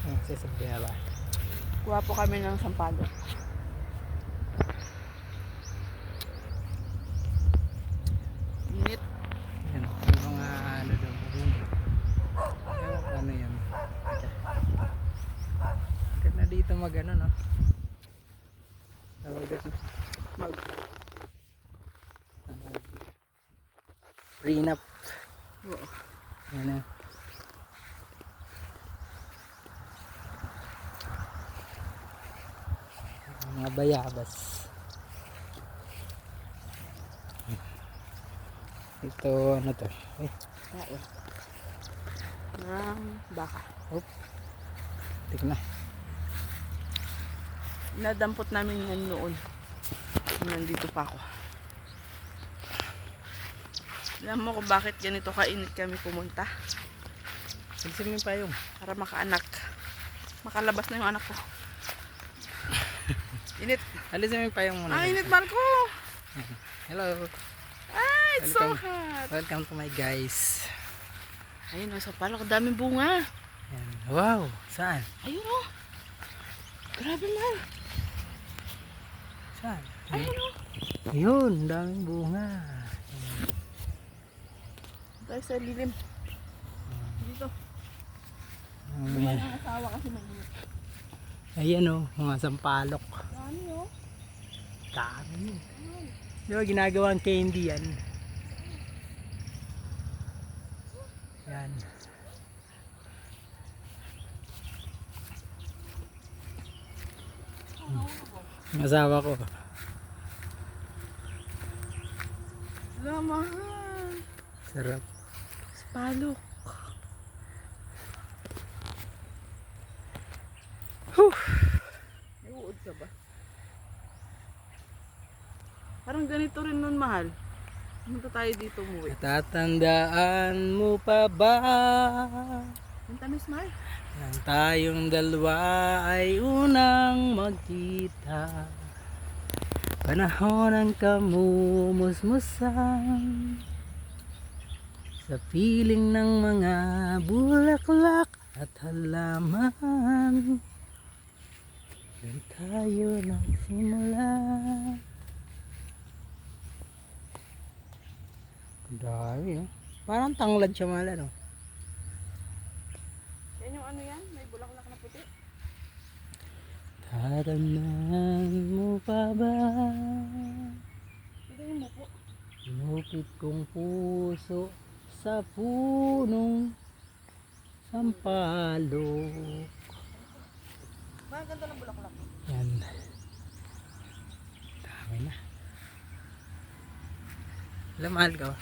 Sa Sabela. Kuha po kami ng sampalok. Init. Yan, yung mga ano daw. Ano yan? Ganda dito mag ano no? Tawag dito. Mag Prenup. Oo. Yan na. Mga bayabas. Ito ano to? Kain. Ng baka. Oh. Tignan. Nadampot namin yan noon. Nandito pa ako. Alam mo kung bakit ganito kainit kami pumunta? Silsim yung payong. Para makaanak. Makalabas na yung anak ko. Init. Alisin mo yung payong muna. Ah, init Marco! Hello. Ah, it's so Welcome. hot! Welcome to my guys. Ayun, nasa palok. Daming bunga. Yan. Wow. Saan? Ayun oh. Grabe man. Saan? Ayun oh. Ayun. Daming bunga. Tayo sa lilim. Dito. Ayan. May ang asawa kasi mainit. Ayan o. Mga sampalok. Dami oh. Dami. Di ba ginagawang candy yan? Yan. Ang asawa ko. Lamahan. Sarap. Palok. Whew. May uod ka ba? Parang ganito rin nun mahal. Punta tayo dito umuwi. Natatandaan mo pa ba? Punta Miss Mar. Nang tayong dalawa ay unang magkita. Panahon ng kamumusmusan sa piling ng mga bulaklak at halaman. Doon tayo nagsimula. Dami oh. Parang tanglad siya mala no. Yan yung ano yan? May bulaklak na puti. Tatandaan mo pa ba? Ito yung mupo. Inupit kong puso sa punong sampalok. Mahal ganda ng bulaklak. Yan. Dami na. Alam, mahal ka.